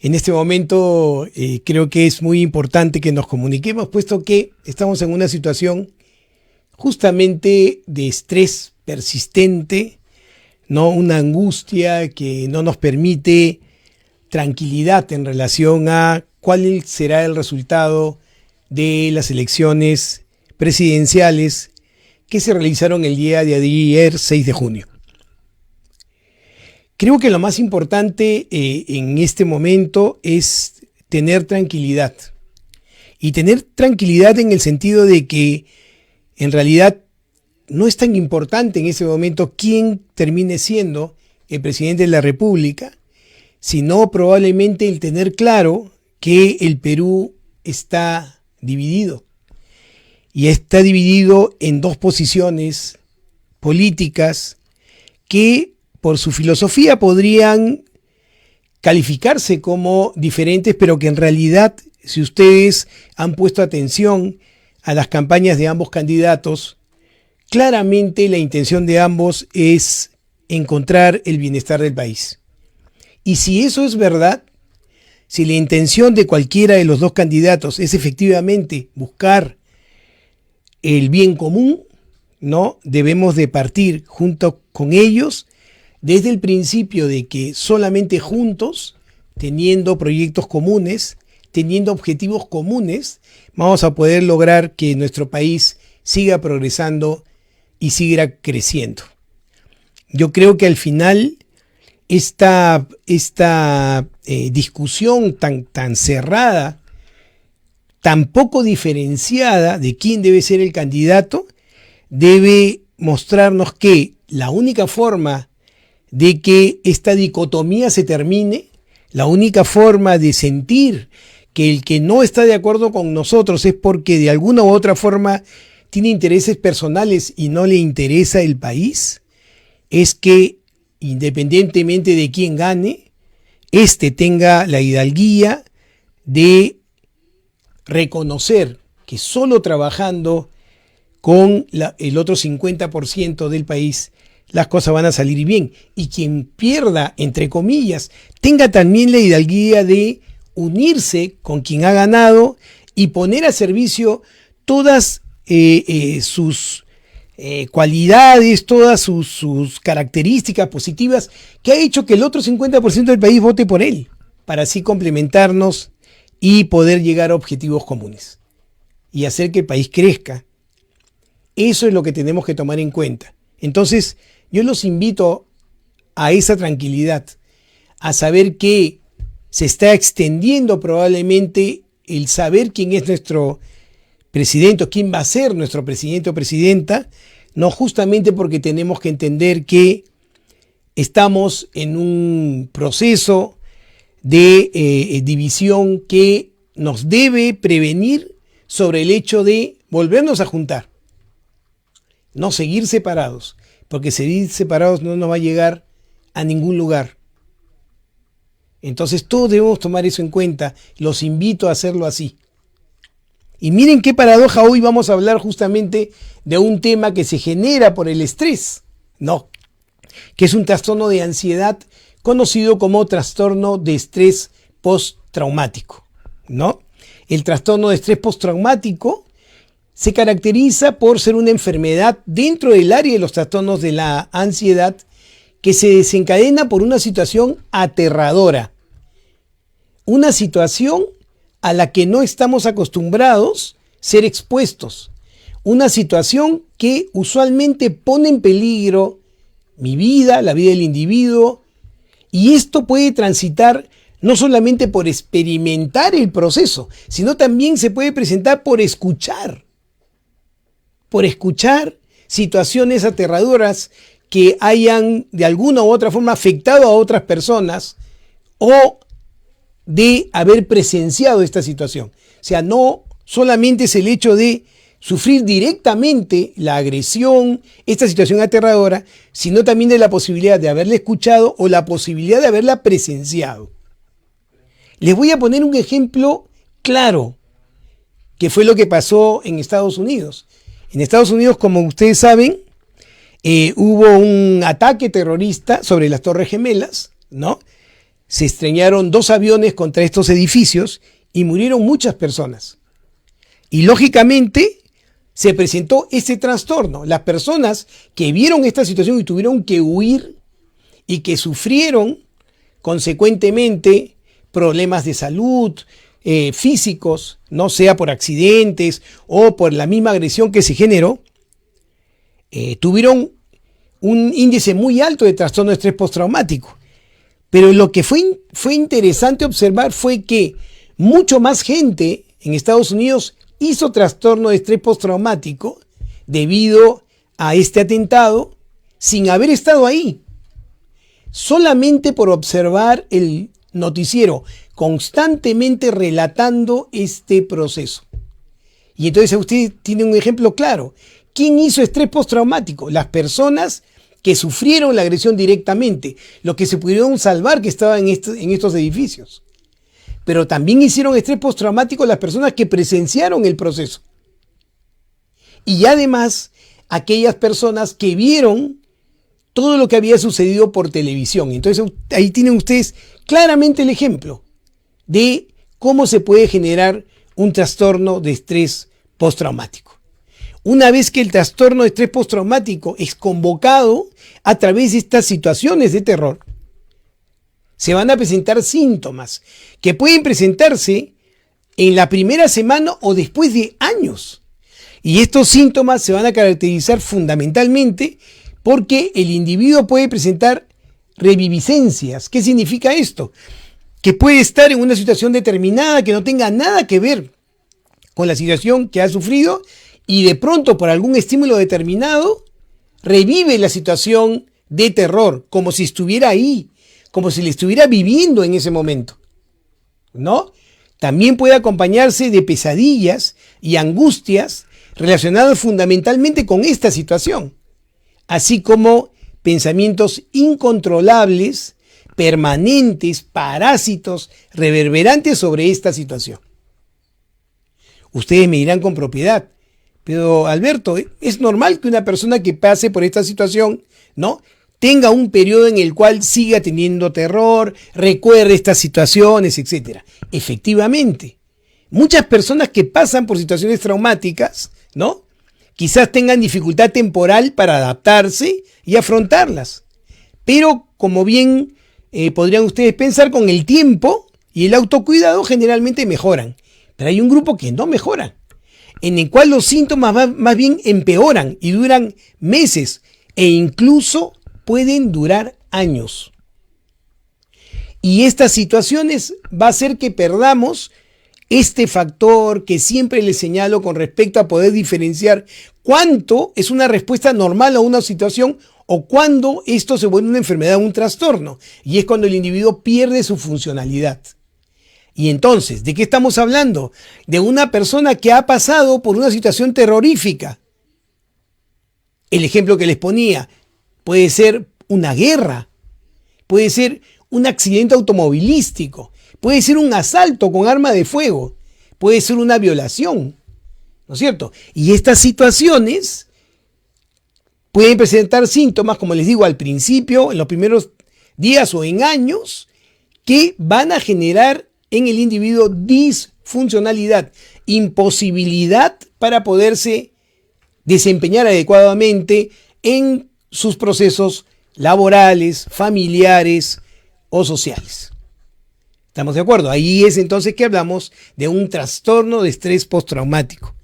En este momento creo que es muy importante que nos comuniquemos, puesto que estamos en una situación justamente de estrés persistente, ¿no? Una angustia que no nos permite tranquilidad en relación a cuál será el resultado de las elecciones presidenciales que se realizaron el día de ayer, 6 de junio. Creo que lo más importante en este momento es tener tranquilidad. Y tener tranquilidad en el sentido de que en realidad no es tan importante en ese momento quién termine siendo el presidente de la República, sino probablemente el tener claro que el Perú está dividido. Y está dividido en dos posiciones políticas que por su filosofía podrían calificarse como diferentes, pero que en realidad, si ustedes han puesto atención a las campañas de ambos candidatos, claramente la intención de ambos es encontrar el bienestar del país. Y si eso es verdad, si la intención de cualquiera de los dos candidatos es efectivamente buscar el bien común, ¿no? Debemos de partir junto con ellos desde el principio de que solamente juntos, teniendo proyectos comunes, teniendo objetivos comunes, vamos a poder lograr que nuestro país siga progresando y siga creciendo. Yo creo que al final esta discusión tan cerrada, tan poco diferenciada de quién debe ser el candidato, debe mostrarnos que la única forma de que esta dicotomía se termine, la única forma de sentir que el que no está de acuerdo con nosotros es porque de alguna u otra forma tiene intereses personales y no le interesa el país, es que independientemente de quién gane, tenga la hidalguía de reconocer que solo trabajando con el otro 50% del país las cosas van a salir bien, y quien pierda, entre comillas, tenga también la hidalguía de unirse con quien ha ganado y poner a servicio todas sus cualidades, todas sus características positivas que ha hecho que el otro 50% del país vote por él, para así complementarnos y poder llegar a objetivos comunes y hacer que el país crezca. Eso es lo que tenemos que tomar en cuenta. Entonces, yo los invito a esa tranquilidad, a saber que se está extendiendo probablemente el saber quién es nuestro presidente o quién va a ser nuestro presidente o presidenta, no justamente porque tenemos que entender que estamos en un proceso de división que nos debe prevenir sobre el hecho de volvernos a juntar, no seguir separados, porque seguir separados no nos va a llegar a ningún lugar. Entonces todos debemos tomar eso en cuenta. Los invito a hacerlo así. Y miren qué paradoja, hoy vamos a hablar justamente de un tema que se genera por el estrés, ¿no? Que es un trastorno de ansiedad conocido como trastorno de estrés postraumático, ¿no? El trastorno de estrés postraumático se caracteriza por ser una enfermedad dentro del área de los trastornos de la ansiedad que se desencadena por una situación aterradora, una situación a la que no estamos acostumbrados ser expuestos, una situación que usualmente pone en peligro mi vida, la vida del individuo, y esto puede transitar no solamente por experimentar el proceso, sino también se puede presentar por escuchar situaciones aterradoras que hayan de alguna u otra forma afectado a otras personas o de haber presenciado esta situación. O sea, no solamente es el hecho de sufrir directamente la agresión, esta situación aterradora, sino también de la posibilidad de haberla escuchado o la posibilidad de haberla presenciado. Les voy a poner un ejemplo claro, que fue lo que pasó en Estados Unidos. En Estados Unidos, como ustedes saben, hubo un ataque terrorista sobre las Torres Gemelas, ¿no? se estrellaron 2 aviones contra estos edificios y murieron muchas personas. Y lógicamente se presentó ese trastorno. Las personas que vieron esta situación y tuvieron que huir y que sufrieron consecuentemente problemas de salud, físicos, no sea por accidentes o por la misma agresión que se generó, tuvieron un índice muy alto de trastorno de estrés postraumático. Pero lo que fue interesante observar fue que mucho más gente en Estados Unidos hizo trastorno de estrés postraumático debido a este atentado sin haber estado ahí. Solamente por observar el noticiero constantemente relatando este proceso. Y entonces usted tiene un ejemplo claro. ¿Quién hizo estrés postraumático? Las personas que sufrieron la agresión directamente, los que se pudieron salvar que estaban en estos edificios. Pero también hicieron estrés postraumático las personas que presenciaron el proceso. Y además, aquellas personas que vieron todo lo que había sucedido por televisión. Entonces, ahí tienen ustedes claramente el ejemplo de cómo se puede generar un trastorno de estrés postraumático. Una vez que el trastorno de estrés postraumático es convocado a través de estas situaciones de terror, se van a presentar síntomas que pueden presentarse en la primera semana o después de años. Y estos síntomas se van a caracterizar fundamentalmente porque el individuo puede presentar reviviscencias. ¿Qué significa esto? Que puede estar en una situación determinada que no tenga nada que ver con la situación que ha sufrido y de pronto por algún estímulo determinado revive la situación de terror como si estuviera ahí, como si le estuviera viviendo en ese momento, ¿no? También puede acompañarse de pesadillas y angustias relacionadas fundamentalmente con esta situación, así como pensamientos incontrolables, permanentes, parásitos, reverberantes sobre esta situación. Ustedes me dirán con propiedad, pero Alberto, es normal que una persona que pase por esta situación, ¿no?, tenga un periodo en el cual siga teniendo terror, recuerde estas situaciones, etc. Efectivamente, muchas personas que pasan por situaciones traumáticas, ¿no?, quizás tengan dificultad temporal para adaptarse y afrontarlas. Pero, como bien podrían ustedes pensar, con el tiempo y el autocuidado generalmente mejoran. Pero hay un grupo que no mejora, en el cual los síntomas más bien empeoran y duran meses e incluso pueden durar años. Y estas situaciones va a hacer que perdamos este factor que siempre les señalo con respecto a poder diferenciar cuánto es una respuesta normal a una situación o cuándo esto se vuelve una enfermedad o un trastorno. Y es cuando el individuo pierde su funcionalidad. Y entonces, ¿de qué estamos hablando? De una persona que ha pasado por una situación terrorífica. El ejemplo que les ponía puede ser una guerra, puede ser un accidente automovilístico, puede ser un asalto con arma de fuego, puede ser una violación, ¿no es cierto? Y estas situaciones pueden presentar síntomas, como les digo al principio, en los primeros días o en años, que van a generar en el individuo disfuncionalidad, imposibilidad para poderse desempeñar adecuadamente en sus procesos laborales, familiares o sociales. ¿Estamos de acuerdo? Ahí es entonces que hablamos de un trastorno de estrés postraumático.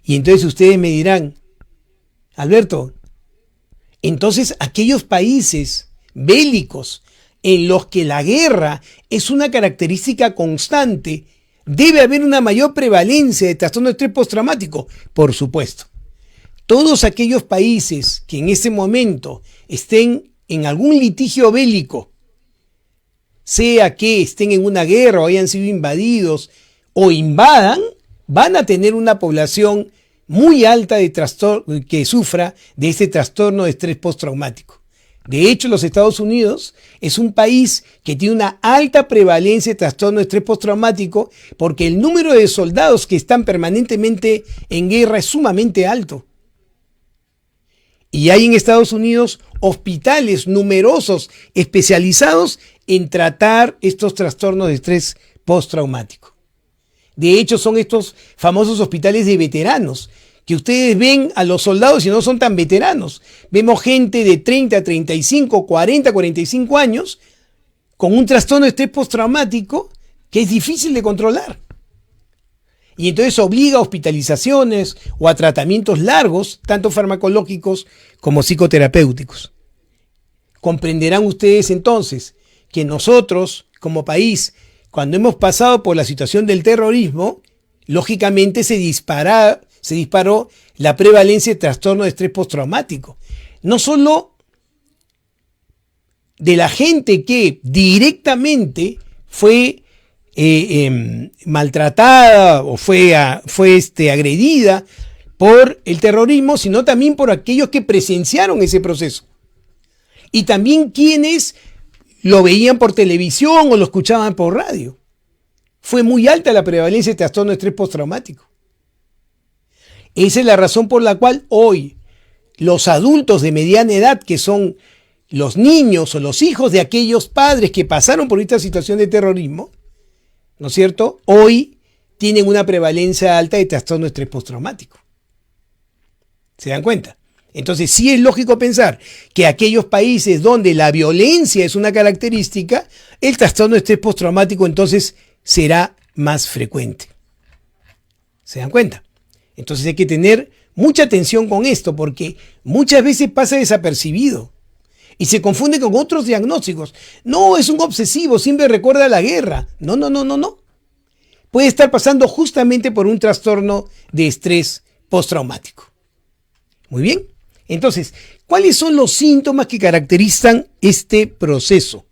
Y entonces ustedes me dirán, Alberto, entonces aquellos países bélicos en los que la guerra es una característica constante, ¿debe haber una mayor prevalencia de trastorno de estrés postraumático? Por supuesto. Todos aquellos países que en este momento estén en algún litigio bélico, sea que estén en una guerra o hayan sido invadidos o invadan, van a tener una población muy alta de que sufra de este trastorno de estrés postraumático. De hecho, los Estados Unidos es un país que tiene una alta prevalencia de trastorno de estrés postraumático porque el número de soldados que están permanentemente en guerra es sumamente alto. Y hay en Estados Unidos hospitales numerosos especializados en tratar estos trastornos de estrés postraumático. De hecho, son estos famosos hospitales de veteranos, que ustedes ven a los soldados y no son tan veteranos. Vemos gente de 30, 35, 40, 45 años con un trastorno de estrés postraumático que es difícil de controlar. Y entonces obliga a hospitalizaciones o a tratamientos largos, tanto farmacológicos como psicoterapéuticos. Comprenderán ustedes entonces que nosotros, como país, cuando hemos pasado por la situación del terrorismo, lógicamente se disparó la prevalencia de trastorno de estrés postraumático. No solo de la gente que directamente fue maltratada o fue agredida por el terrorismo, sino también por aquellos que presenciaron ese proceso. Y también quienes lo veían por televisión o lo escuchaban por radio. Fue muy alta la prevalencia de trastorno de estrés postraumático. Esa es la razón por la cual hoy los adultos de mediana edad, que son los niños o los hijos de aquellos padres que pasaron por esta situación de terrorismo, ¿no es cierto?, hoy tienen una prevalencia alta de trastorno de estrés postraumático. ¿Se dan cuenta? Entonces sí es lógico pensar que aquellos países donde la violencia es una característica, el trastorno de estrés postraumático entonces será más frecuente. ¿Se dan cuenta? Entonces hay que tener mucha atención con esto, porque muchas veces pasa desapercibido y se confunde con otros diagnósticos. No, es un obsesivo, siempre recuerda la guerra. No. Puede estar pasando justamente por un trastorno de estrés postraumático. Muy bien. Entonces, ¿cuáles son los síntomas que caracterizan este proceso?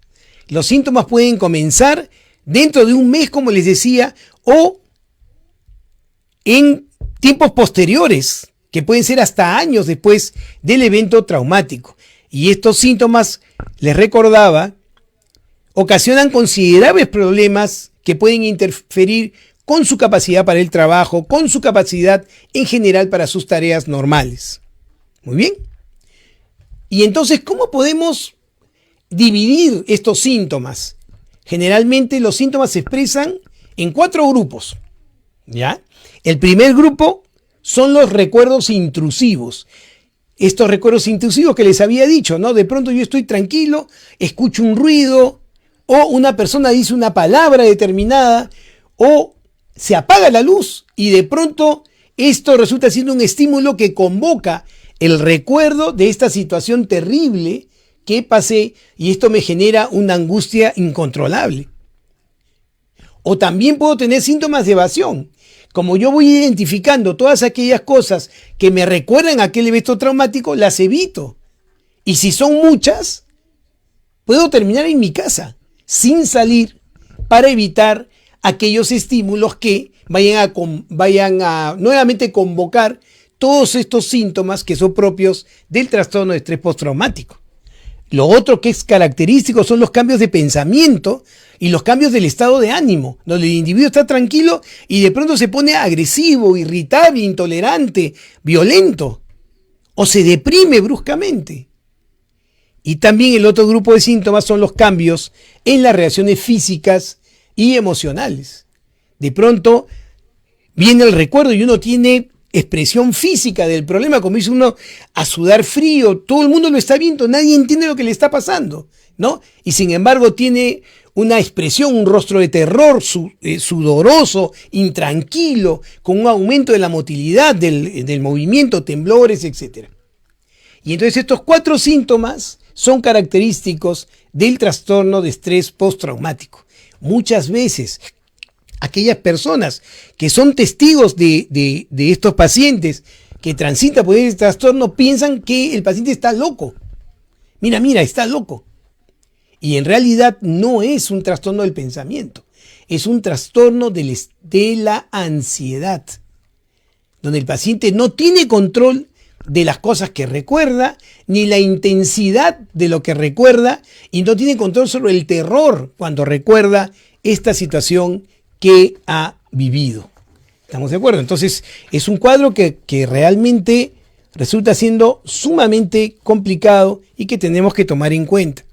Los síntomas pueden comenzar dentro de un mes, como les decía, o en tiempos posteriores, que pueden ser hasta años después del evento traumático. Y estos síntomas, les recordaba, ocasionan considerables problemas que pueden interferir con su capacidad para el trabajo, con su capacidad en general para sus tareas normales. Muy bien. Y entonces, ¿cómo podemos dividir estos síntomas? Generalmente los síntomas se expresan en 4 grupos. ¿Ya? El primer grupo son los recuerdos intrusivos. Estos recuerdos intrusivos que les había dicho, ¿no? De pronto yo estoy tranquilo, escucho un ruido, o una persona dice una palabra determinada, o se apaga la luz y de pronto esto resulta siendo un estímulo que convoca el recuerdo de esta situación terrible que pasé y esto me genera una angustia incontrolable. O también puedo tener síntomas de evasión. Como yo voy identificando todas aquellas cosas que me recuerdan a aquel evento traumático, las evito. Y si son muchas, puedo terminar en mi casa, sin salir, para evitar aquellos estímulos que vayan a nuevamente convocar todos estos síntomas que son propios del trastorno de estrés postraumático. Lo otro que es característico son los cambios de pensamiento y los cambios del estado de ánimo, donde el individuo está tranquilo y de pronto se pone agresivo, irritable, intolerante, violento, o se deprime bruscamente. Y también el otro grupo de síntomas son los cambios en las reacciones físicas y emocionales. De pronto viene el recuerdo y uno tiene expresión física del problema, comienza uno a sudar frío, todo el mundo lo está viendo, nadie entiende lo que le está pasando, ¿no? Y sin embargo tiene una expresión, un rostro de terror, sudoroso, intranquilo, con un aumento de la motilidad del movimiento, temblores, etc. Y entonces estos 4 síntomas son característicos del trastorno de estrés postraumático. Muchas veces aquellas personas que son testigos de estos pacientes que transitan por este trastorno piensan que el paciente está loco. Mira, está loco. Y en realidad no es un trastorno del pensamiento, es un trastorno de la ansiedad, donde el paciente no tiene control de las cosas que recuerda, ni la intensidad de lo que recuerda, y no tiene control sobre el terror cuando recuerda esta situación que ha vivido. ¿Estamos de acuerdo? Entonces es un cuadro que realmente resulta siendo sumamente complicado y que tenemos que tomar en cuenta.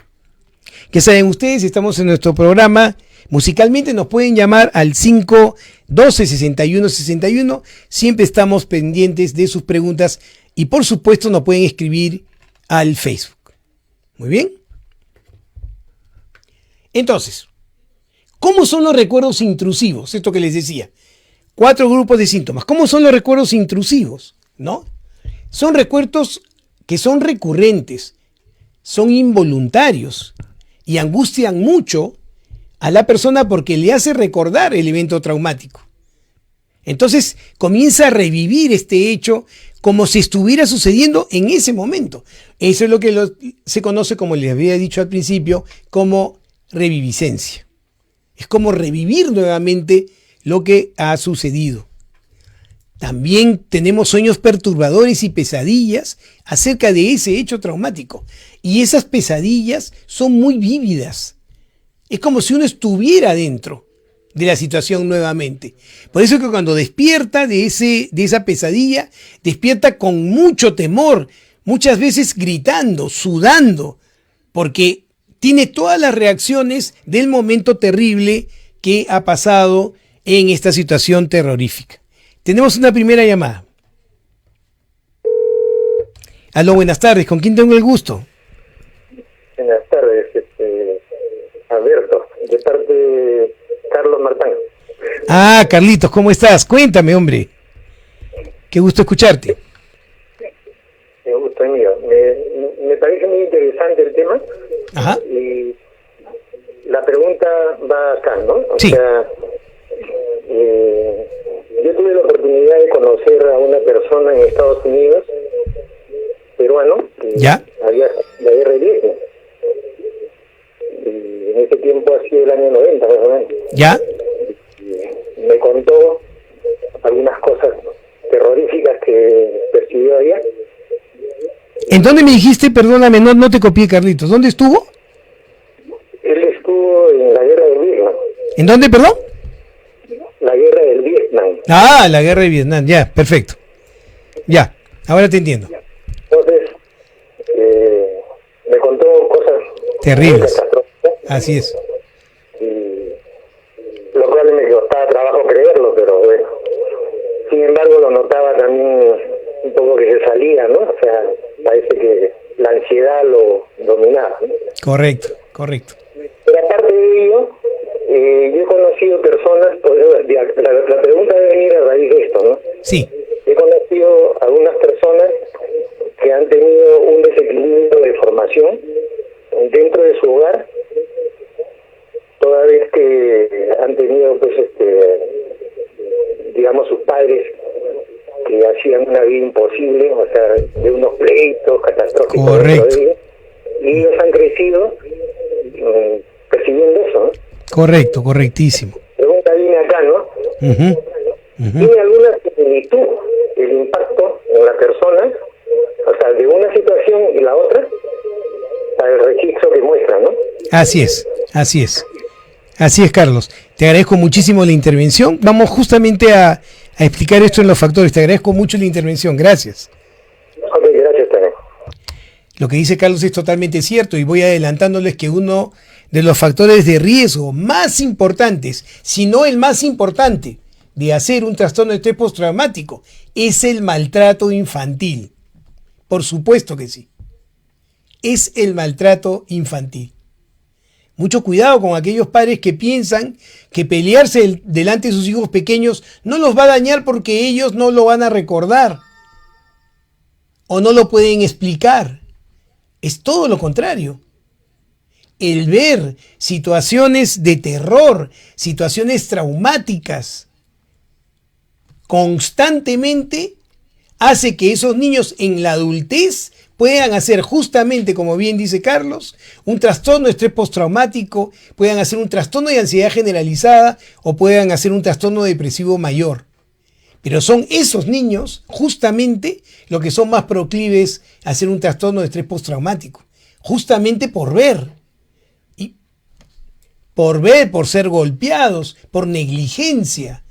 Que saben ustedes, estamos en nuestro programa Musicalmente, nos pueden llamar al 512-6161, siempre estamos pendientes de sus preguntas y por supuesto nos pueden escribir al Facebook. Muy bien. Entonces, ¿cómo son los recuerdos intrusivos? Esto que les decía, 4 grupos de síntomas. ¿Cómo son los recuerdos intrusivos? ¿No? Son recuerdos que son recurrentes, son involuntarios y angustian mucho a la persona porque le hace recordar el evento traumático. Entonces comienza a revivir este hecho como si estuviera sucediendo en ese momento. Eso es lo que se conoce, como les había dicho al principio, como reviviscencia. Es como revivir nuevamente lo que ha sucedido. También tenemos sueños perturbadores y pesadillas acerca de ese hecho traumático. Y esas pesadillas son muy vívidas. Es como si uno estuviera dentro de la situación nuevamente. Por eso es que cuando despierta de esa pesadilla, despierta con mucho temor, muchas veces gritando, sudando, porque tiene todas las reacciones del momento terrible que ha pasado en esta situación terrorífica. Tenemos una primera llamada. Aló, buenas tardes. ¿Con quién tengo el gusto? Buenas tardes, Alberto, de parte de Carlos Martán. Ah, Carlitos, ¿cómo estás? Cuéntame, hombre. Qué gusto escucharte. Me gusta, amigo. Me parece muy interesante el tema. Ajá. Y la pregunta va acá, ¿no? O sí. sea, yo tuve la oportunidad de conocer a una persona en Estados Unidos, peruano, que ¿ya? había la guerra de Vietnam. Y en ese tiempo ha sido el año 90, más o menos. ¿Ya? Y me contó algunas cosas terroríficas que percibió allá. ¿En dónde me dijiste? Perdóname, no te copié, Carlitos. ¿Dónde estuvo? Él estuvo en la guerra del Vietnam. ¿En dónde, perdón? La guerra del Vietnam. Ah, la guerra de Vietnam, ya, perfecto. Ya, ahora te entiendo. Entonces, me contó cosas terribles. catastróficas. Así es. Y lo cual me costaba trabajo creerlo, pero bueno. Sin embargo, lo notaba también un poco que se salía, ¿no? O sea, parece que la ansiedad lo dominaba, ¿no? Correcto, correcto. Pero aparte de ello, yo he conocido personas, la pregunta debe venir a raíz de esto, ¿no? Sí. He conocido algunas personas que han tenido un desequilibrio de formación dentro de su hogar, toda vez que han tenido, pues, digamos, sus padres que hacían una vida imposible, o sea, de unos pleitos catastróficos. Correcto. Y ellos han crecido percibiendo eso, ¿no? Correcto, correctísimo. Pregunta viene acá, ¿no? ¿Tiene alguna similitud el impacto en la persona, o sea, de una situación y la otra, para el registro que muestra, ¿no? Así es, así es. Así es, Carlos. Te agradezco muchísimo la intervención. Vamos justamente a explicar esto en los factores. Te agradezco mucho la intervención. Gracias. Ok, gracias también. Lo que dice Carlos es totalmente cierto y voy adelantándoles que uno de los factores de riesgo más importantes, si no el más importante, de hacer un trastorno de estrés postraumático es el maltrato infantil. Por supuesto que sí. Es el maltrato infantil. Mucho cuidado con aquellos padres que piensan que pelearse delante de sus hijos pequeños no los va a dañar porque ellos no lo van a recordar o no lo pueden explicar. Es todo lo contrario. El ver situaciones de terror, situaciones traumáticas constantemente hace que esos niños en la adultez puedan hacer justamente, como bien dice Carlos, un trastorno de estrés postraumático, puedan hacer un trastorno de ansiedad generalizada o puedan hacer un trastorno depresivo mayor. Pero son esos niños justamente los que son más proclives a hacer un trastorno de estrés postraumático, justamente por ver, por ser golpeados, por negligencia,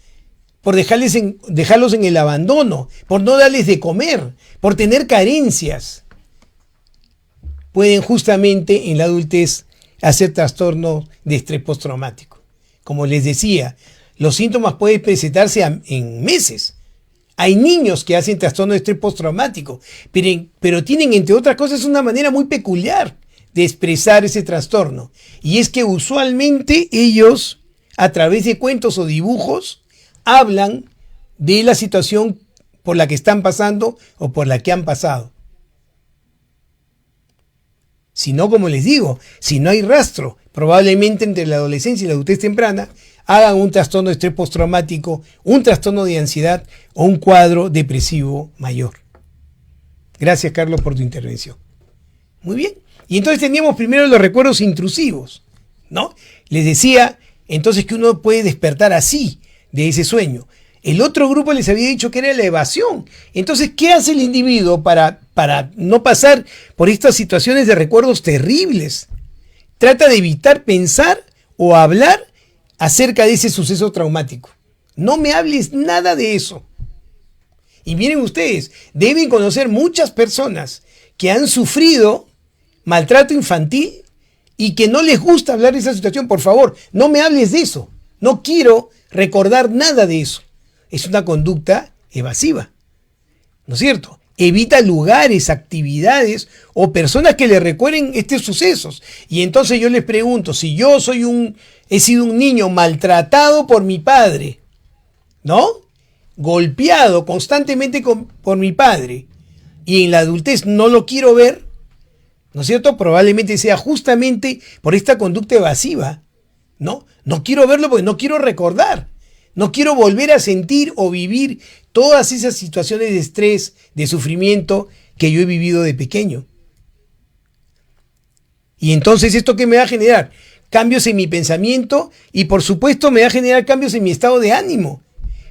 por dejarlos en el abandono, por no darles de comer, por tener carencias, pueden justamente en la adultez hacer trastorno de estrés postraumático. Como les decía, los síntomas pueden presentarse en meses. Hay niños que hacen trastorno de estrés postraumático, pero tienen, entre otras cosas, una manera muy peculiar de expresar ese trastorno. Y es que usualmente ellos, a través de cuentos o dibujos, hablan de la situación por la que están pasando o por la que han pasado. Si no, como les digo, si no hay rastro, probablemente entre la adolescencia y la adultez temprana, hagan un trastorno de estrés postraumático, un trastorno de ansiedad o un cuadro depresivo mayor. Gracias, Carlos, por tu intervención. Muy bien. Y entonces teníamos primero los recuerdos intrusivos, ¿no? Les decía entonces que uno puede despertar así de ese sueño. El otro grupo les había dicho que era la evasión. Entonces, ¿qué hace el individuo para no pasar por estas situaciones de recuerdos terribles? Trata de evitar pensar o hablar acerca de ese suceso traumático. No me hables nada de eso. Y miren ustedes, deben conocer muchas personas que han sufrido maltrato infantil y que no les gusta hablar de esa situación. Por favor, no me hables de eso. No quiero recordar nada de eso. Es una conducta evasiva, ¿no es cierto? Evita lugares, actividades o personas que le recuerden estos sucesos. Y entonces yo les pregunto, si yo he sido un niño maltratado por mi padre, ¿no? Golpeado constantemente por mi padre, y en la adultez no lo quiero ver, ¿no es cierto? Probablemente sea justamente por esta conducta evasiva, ¿no? No quiero verlo porque no quiero recordar. No quiero volver a sentir o vivir todas esas situaciones de estrés, de sufrimiento que yo he vivido de pequeño. Y entonces, ¿esto qué me va a generar? Cambios en mi pensamiento y, por supuesto, me va a generar cambios en mi estado de ánimo.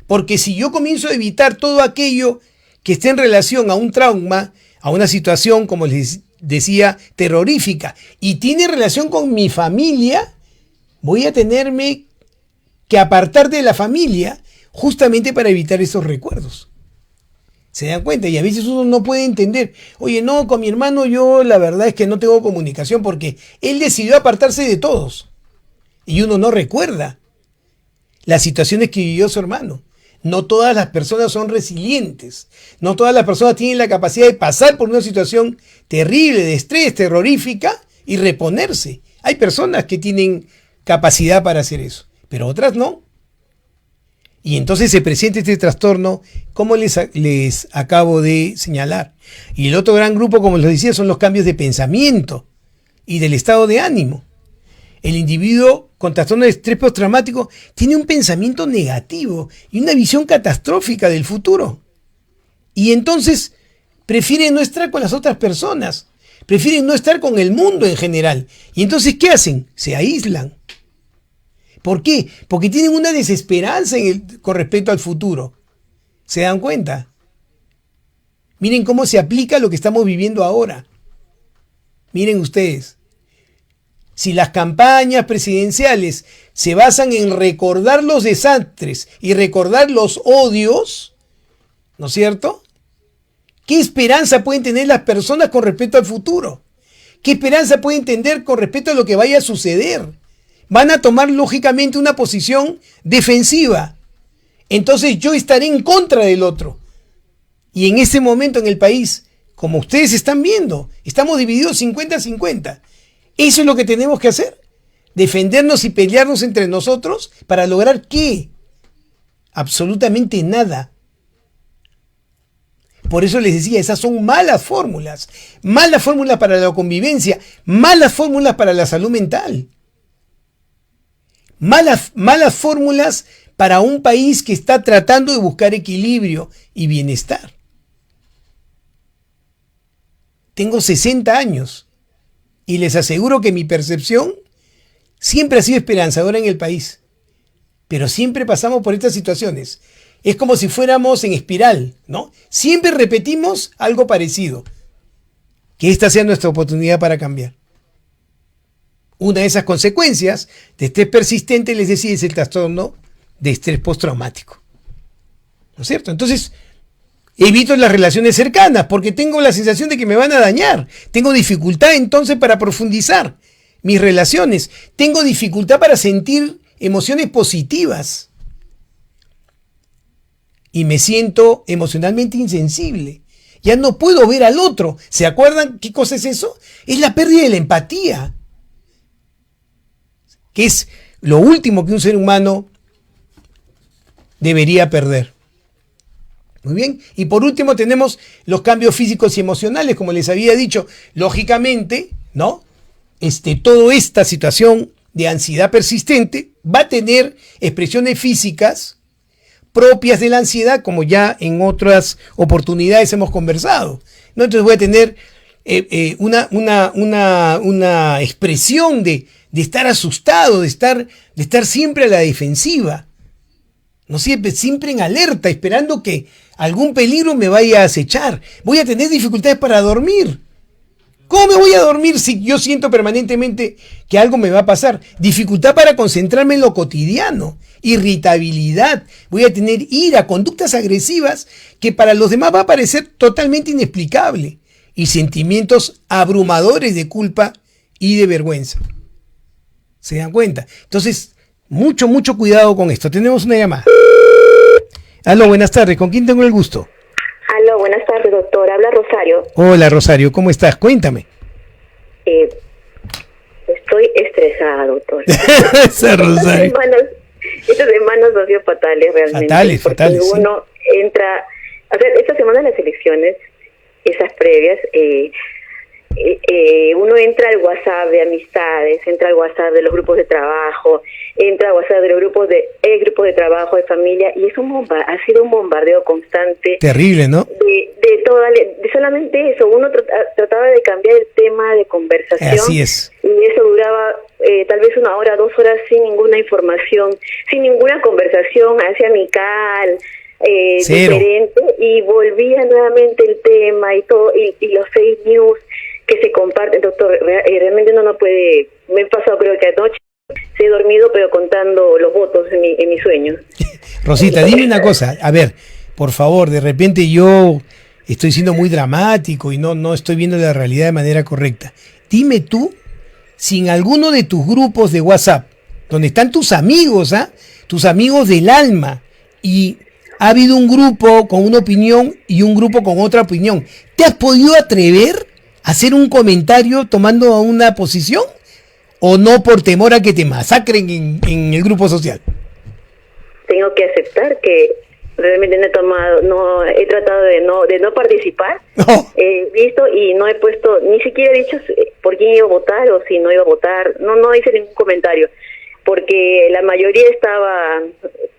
Porque si yo comienzo a evitar todo aquello que esté en relación a un trauma, a una situación, como les decía, terrorífica, y tiene relación con mi familia, voy a tenerme que apartar de la familia justamente para evitar esos recuerdos. ¿Se dan cuenta? Y a veces uno no puede entender, oye, no, con mi hermano yo la verdad es que no tengo comunicación porque él decidió apartarse de todos. Y uno no recuerda las situaciones que vivió su hermano. No todas las personas son resilientes. No todas las personas tienen la capacidad de pasar por una situación terrible, de estrés, terrorífica, y reponerse. Hay personas que tienen capacidad para hacer eso, pero otras no. Y entonces se presenta este trastorno, como les acabo de señalar. Y el otro gran grupo, como les decía, son los cambios de pensamiento y del estado de ánimo. El individuo con trastorno de estrés postraumático tiene un pensamiento negativo y una visión catastrófica del futuro. Y entonces prefieren no estar con las otras personas, prefieren no estar con el mundo en general. Y entonces, ¿qué hacen? Se aíslan. ¿Por qué? Porque tienen una desesperanza con respecto al futuro. ¿Se dan cuenta? Miren cómo se aplica lo que estamos viviendo ahora. Miren ustedes. Si las campañas presidenciales se basan en recordar los desastres y recordar los odios, ¿no es cierto? ¿Qué esperanza pueden tener las personas con respecto al futuro? ¿Qué esperanza pueden tener con respecto a lo que vaya a suceder? Van a tomar lógicamente una posición defensiva. Entonces yo estaré en contra del otro. Y en ese momento en el país, como ustedes están viendo, estamos divididos 50-50. Eso es lo que tenemos que hacer. Defendernos y pelearnos entre nosotros para lograr ¿qué? Absolutamente nada. Por eso les decía, esas son malas fórmulas. Malas fórmulas para la convivencia, malas fórmulas para la salud mental. Malas fórmulas para un país que está tratando de buscar equilibrio y bienestar. Tengo 60 años y les aseguro que mi percepción siempre ha sido esperanzadora en el país. Pero siempre pasamos por estas situaciones. Es como si fuéramos en espiral, ¿no? Siempre repetimos algo parecido. Que esta sea nuestra oportunidad para cambiar. Una de esas consecuencias de estrés persistente, les decía, es el trastorno de estrés postraumático. ¿no es cierto? Entonces, evito las relaciones cercanas porque tengo la sensación de que me van a dañar. Tengo dificultad entonces para profundizar mis relaciones. Tengo dificultad para sentir emociones positivas. Y me siento emocionalmente insensible. Ya no puedo ver al otro. ¿Se acuerdan qué cosa es eso? Es la pérdida de la empatía. Que es lo último que un ser humano debería perder. Muy bien. Y por último tenemos los cambios físicos y emocionales, como les había dicho. Lógicamente, ¿no? Toda esta situación de ansiedad persistente va a tener expresiones físicas propias de la ansiedad, como ya en otras oportunidades hemos conversado, ¿no? Entonces voy a tener una expresión de estar asustado, de estar siempre a la defensiva, no siempre en alerta, esperando que algún peligro me vaya a acechar. Voy a tener dificultades para dormir. ¿Cómo me voy a dormir si yo siento permanentemente que algo me va a pasar? Dificultad para concentrarme en lo cotidiano, irritabilidad, voy a tener ira, conductas agresivas que para los demás va a parecer totalmente inexplicable, y sentimientos abrumadores de culpa y de vergüenza. ¿Se dan cuenta? Entonces, mucho cuidado con esto. Tenemos una llamada. Aló, buenas tardes. ¿Con quién tengo el gusto? Aló, buenas tardes, doctor. Habla Rosario. Hola, Rosario. ¿Cómo estás? Cuéntame. Estoy estresada, doctor. Esa Rosario. Estas semanas han sido fatales realmente. Fatales. Uno entra... O sea, esta semana de las elecciones, esas previas, uno entra al WhatsApp de amistades, entra al WhatsApp de los grupos de trabajo, entra al WhatsApp de los grupos de trabajo, de familia, y es ha sido un bombardeo constante. Terrible, ¿no? De solamente eso. Uno trataba de cambiar el tema de conversación. Así es. Y eso duraba tal vez 1 hora, 2 horas sin ninguna información, sin ninguna conversación hacia amical, diferente, y volvía nuevamente el tema y todo, y los fake news que se comparten, doctor. Realmente no puede. Me he pasado, creo que anoche se he dormido, pero contando los votos en mi sueño. Rosita, dime una cosa, a ver, por favor, de repente yo estoy siendo muy dramático y no estoy viendo la realidad de manera correcta. Dime tú, si en alguno de tus grupos de WhatsApp, donde están tus amigos, tus amigos del alma, y ha habido un grupo con una opinión y un grupo con otra opinión, ¿te has podido atrever a hacer un comentario tomando una posición? ¿O no, por temor a que te masacren en el grupo social? Tengo que aceptar que realmente he tratado de no participar. No. He visto y no he puesto, ni siquiera he dicho por quién iba a votar o si no iba a votar. No hice ningún comentario, porque la mayoría estaba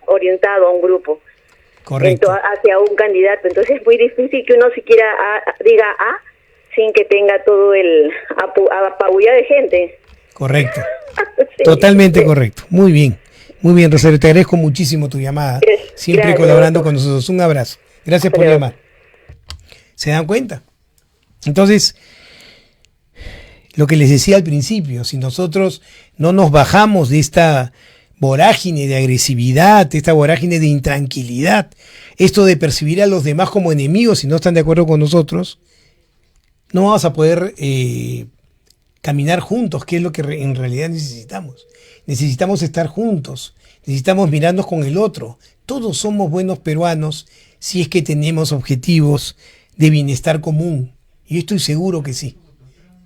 orientado a un grupo. Correcto. Hacia un candidato. Entonces es muy difícil que uno siquiera diga sin que tenga todo el apabullar de gente. Correcto. Sí. Totalmente correcto. Muy bien, Rosario. Te agradezco muchísimo tu llamada. Siempre Gracias, colaborando con nosotros. Un abrazo. Gracias por llamar. ¿Se dan cuenta? Entonces, lo que les decía al principio, si nosotros no nos bajamos de esta vorágine de agresividad, de esta vorágine de intranquilidad, esto de percibir a los demás como enemigos si no están de acuerdo con nosotros, no vamos a poder caminar juntos, que es lo que en realidad necesitamos. Necesitamos estar juntos, necesitamos mirarnos con el otro. Todos somos buenos peruanos si es que tenemos objetivos de bienestar común. Y yo estoy seguro que sí.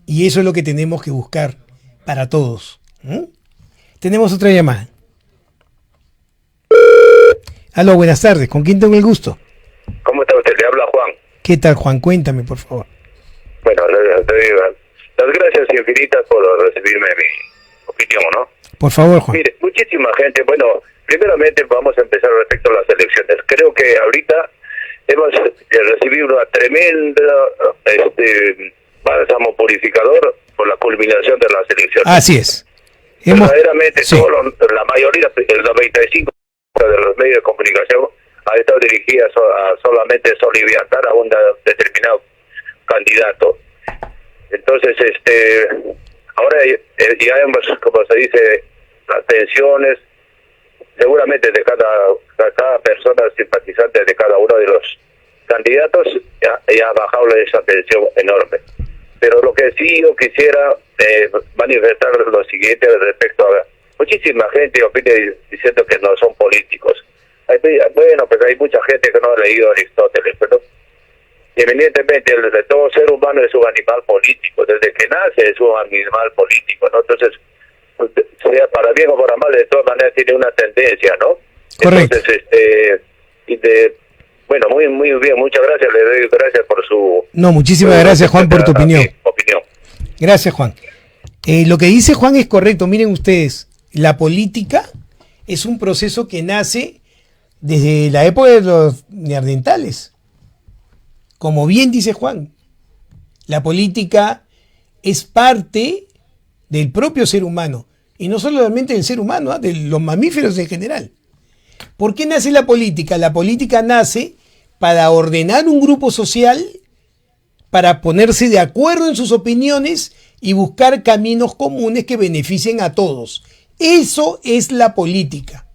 Y eso es lo que tenemos que buscar para todos. Tenemos otra llamada. Aló, buenas tardes. ¿Con quién tengo el gusto? ¿Cómo está usted? Le habla Juan. ¿Qué tal, Juan? Cuéntame, por favor. Bueno, le doy las gracias infinitas por recibirme mi opinión, ¿no? Por favor, Juan. Mire, muchísima gente, bueno, primeramente vamos a empezar respecto a las elecciones. Creo que ahorita hemos recibido una tremenda bálsamo purificador por la culminación de las elecciones. Así es. Verdaderamente, sí. la mayoría, el 95% de los medios de comunicación ha estado dirigida a solamente soliviantar a un determinado candidato. Entonces, ahora ya hemos, como se dice, las tensiones seguramente de cada persona simpatizante de cada uno de los candidatos ya ha bajado esa tensión enorme. Pero lo que sí yo quisiera manifestar lo siguiente respecto a muchísima gente opina diciendo que no son políticos. Bueno, pues hay mucha gente que no ha leído Aristóteles, pero evidentemente todo ser humano es un animal político, desde que nace es un animal político, ¿no? Entonces, sea para bien o para mal, de todas maneras tiene una tendencia, ¿no? Correcto. Entonces, bueno, muy bien, muchas gracias, le doy gracias por su... No, muchísimas gracias, Juan, por tu opinión. Gracias, Juan. Lo que dice Juan es correcto. Miren ustedes, la política es un proceso que nace desde la época de los neandertales. Como bien dice Juan, la política es parte del propio ser humano, y no solamente del ser humano, de los mamíferos en general. ¿Por qué nace la política? La política nace para ordenar un grupo social, para ponerse de acuerdo en sus opiniones y buscar caminos comunes que beneficien a todos. Eso es la política.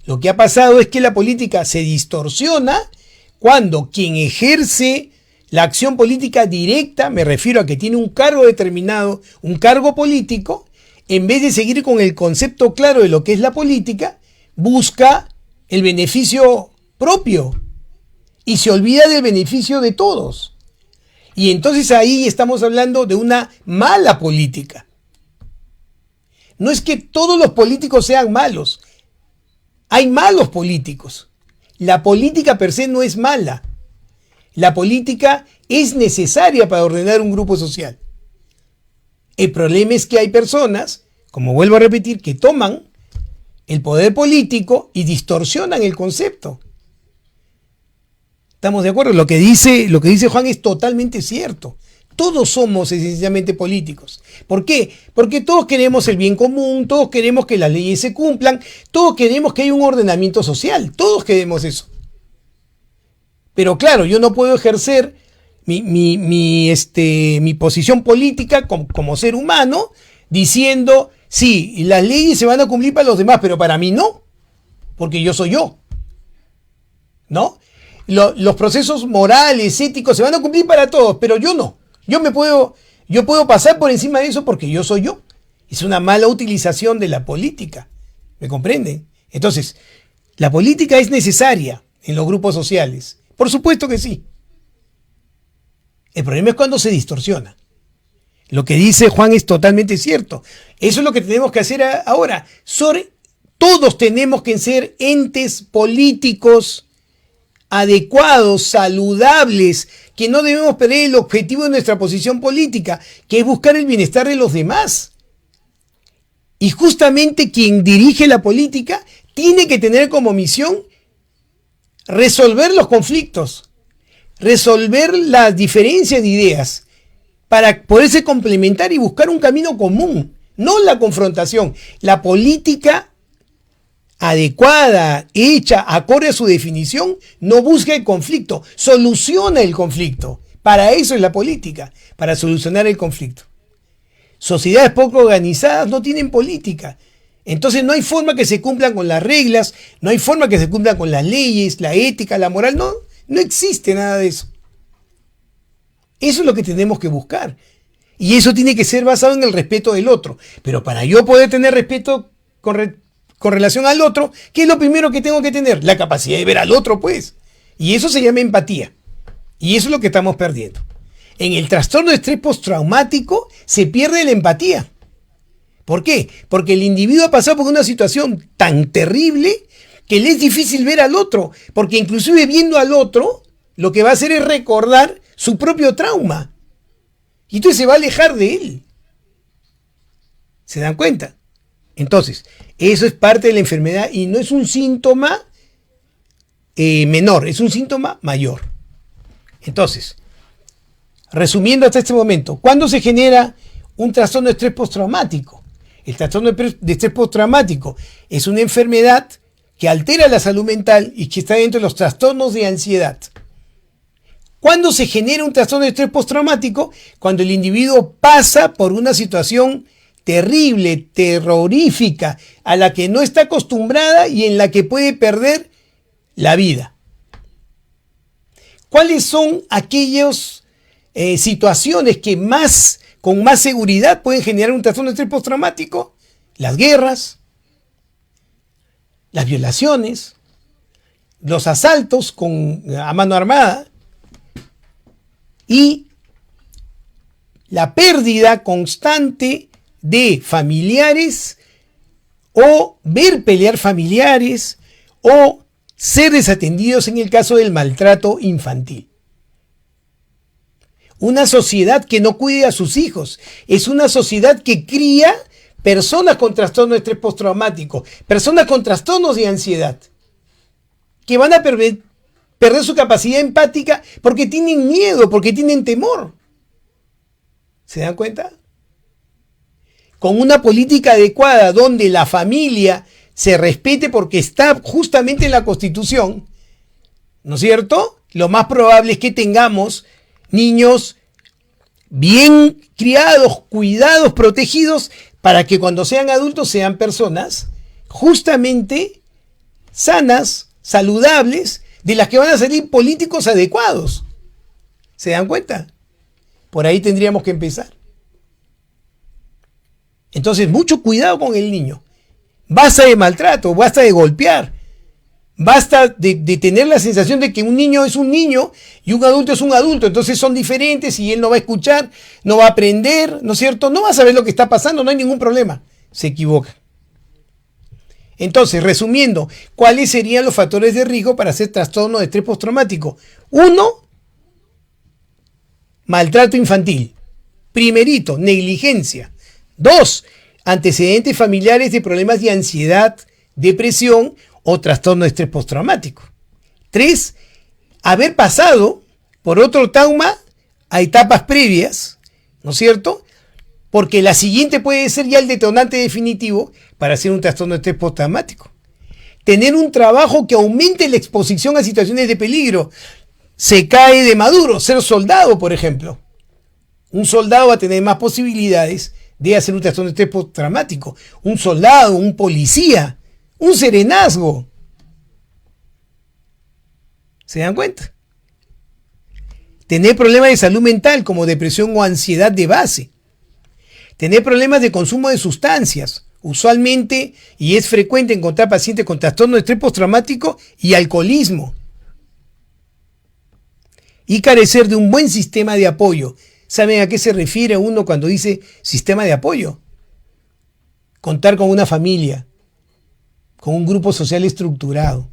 Lo que ha pasado es que la política se distorsiona cuando quien ejerce la acción política directa, me refiero a que tiene un cargo determinado, un cargo político, en vez de seguir con el concepto claro de lo que es la política, busca el beneficio propio y se olvida del beneficio de todos. Y entonces ahí estamos hablando de una mala política. No es que todos los políticos sean malos. Hay malos políticos. La política per se no es mala. La política es necesaria para ordenar un grupo social. El problema es que hay personas, como vuelvo a repetir, que toman el poder político y distorsionan el concepto. ¿Estamos de acuerdo? Lo que dice Juan es totalmente cierto. Todos somos esencialmente políticos. ¿Por qué? Porque todos queremos el bien común, todos queremos que las leyes se cumplan, todos queremos que haya un ordenamiento social, todos queremos eso. Pero claro, yo no puedo ejercer mi posición política como ser humano diciendo, sí, las leyes se van a cumplir para los demás, pero para mí no, porque yo soy yo. ¿No? Los procesos morales, éticos, se van a cumplir para todos, pero yo no. Yo puedo pasar por encima de eso porque yo soy yo. Es una mala utilización de la política. ¿Me comprenden? Entonces, la política es necesaria en los grupos sociales. Por supuesto que sí. El problema es cuando se distorsiona. Lo que dice Juan es totalmente cierto. Eso es lo que tenemos que hacer ahora. Todos tenemos que ser entes políticos adecuados, saludables, que no debemos perder el objetivo de nuestra posición política, que es buscar el bienestar de los demás. Y justamente quien dirige la política tiene que tener como misión resolver los conflictos, resolver las diferencias de ideas, para poderse complementar y buscar un camino común, no la confrontación. La política adecuada, hecha, acorde a su definición, no busca el conflicto, soluciona el conflicto. Para eso es la política, para solucionar el conflicto. Sociedades poco organizadas no tienen política. Entonces no hay forma que se cumplan con las reglas, no hay forma que se cumplan con las leyes, la ética, la moral, no existe nada de eso. Eso es lo que tenemos que buscar. Y eso tiene que ser basado en el respeto del otro. Pero para yo poder tener respeto con relación al otro, ¿qué es lo primero que tengo que tener? La capacidad de ver al otro, pues. Y eso se llama empatía. Y eso es lo que estamos perdiendo. En el trastorno de estrés postraumático se pierde la empatía. ¿Por qué? Porque el individuo ha pasado por una situación tan terrible que le es difícil ver al otro. Porque inclusive viendo al otro, lo que va a hacer es recordar su propio trauma. Y entonces se va a alejar de él. ¿Se dan cuenta? Entonces, eso es parte de la enfermedad y no es un síntoma menor, es un síntoma mayor. Entonces, resumiendo hasta este momento, ¿cuándo se genera un trastorno de estrés postraumático? El trastorno de estrés postraumático es una enfermedad que altera la salud mental y que está dentro de los trastornos de ansiedad. ¿Cuándo se genera un trastorno de estrés postraumático? Cuando el individuo pasa por una situación terrible, terrorífica, a la que no está acostumbrada y en la que puede perder la vida. ¿Cuáles son aquellas situaciones que con más seguridad pueden generar un trastorno de estrés postraumático? Las guerras, las violaciones, los asaltos a mano armada y la pérdida constante de familiares o ver pelear familiares o ser desatendidos en el caso del maltrato infantil. Una sociedad que no cuide a sus hijos es una sociedad que cría personas con trastorno de estrés postraumático, personas con trastornos de ansiedad, que van a perder su capacidad empática porque tienen miedo, porque tienen temor. ¿Se dan cuenta? Con una política adecuada donde la familia se respete porque está justamente en la Constitución, ¿no es cierto? Lo más probable es que tengamos niños bien criados, cuidados, protegidos, para que cuando sean adultos sean personas justamente sanas, saludables, de las que van a salir políticos adecuados. ¿Se dan cuenta? Por ahí tendríamos que empezar. Entonces, mucho cuidado con el niño. Basta de maltrato, basta de golpear, basta de tener la sensación de que un niño es un niño y un adulto es un adulto. Entonces son diferentes y él no va a escuchar, no va a aprender, ¿no es cierto? No va a saber lo que está pasando, no hay ningún problema. Se equivoca. Entonces, resumiendo, ¿cuáles serían los factores de riesgo para hacer trastorno de estrés postraumático? 1, maltrato infantil. Primerito, negligencia. 2, antecedentes familiares de problemas de ansiedad, depresión o trastorno de estrés postraumático. 3, haber pasado por otro trauma a etapas previas, ¿no es cierto? Porque la siguiente puede ser ya el detonante definitivo para hacer un trastorno de estrés postraumático. Tener un trabajo que aumente la exposición a situaciones de peligro. Se cae de maduro, ser soldado, por ejemplo. Un soldado va a tener más posibilidades de hacer un trastorno de estrés postraumático. Un soldado, un policía, un serenazgo. ¿Se dan cuenta? Tener problemas de salud mental como depresión o ansiedad de base. Tener problemas de consumo de sustancias. Usualmente, y es frecuente encontrar pacientes con trastorno de estrés postraumático y alcoholismo. Y carecer de un buen sistema de apoyo. ¿Saben a qué se refiere uno cuando dice sistema de apoyo? Contar con una familia, con un grupo social estructurado.